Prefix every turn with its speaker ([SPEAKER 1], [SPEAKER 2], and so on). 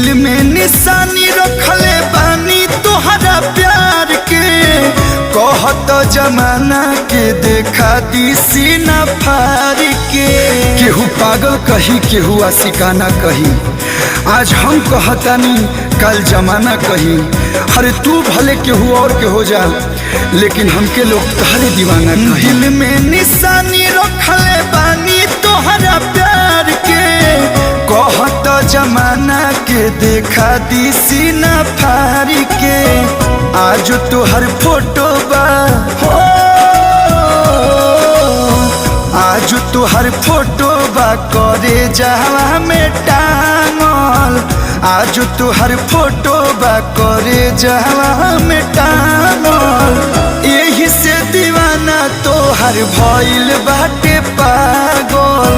[SPEAKER 1] दिल में निशानी रखले बानी तोहरा प्यार के। कहत जमाना के देखा दी सीना फाड़ के। केहू पागल कही केहू आशिकाना कही, आज हम कहतानी कल जमाना कही। अरे तू भले केहू और के हो जा, लेकिन हमके लोग तहरे दीवाना कही। दिल में निशानी रखले बानी तोहरा प्यार के। कहत जमाना के देखा दी सीना फाड़ के। आज तोहर फोटो बा हो, आज तोहर फोटो बा करे जावा में टांगल। आज तोहर फोटो बा करे जावा में टांगल। यही से दीवाना तोहर भइल बाटे पागल।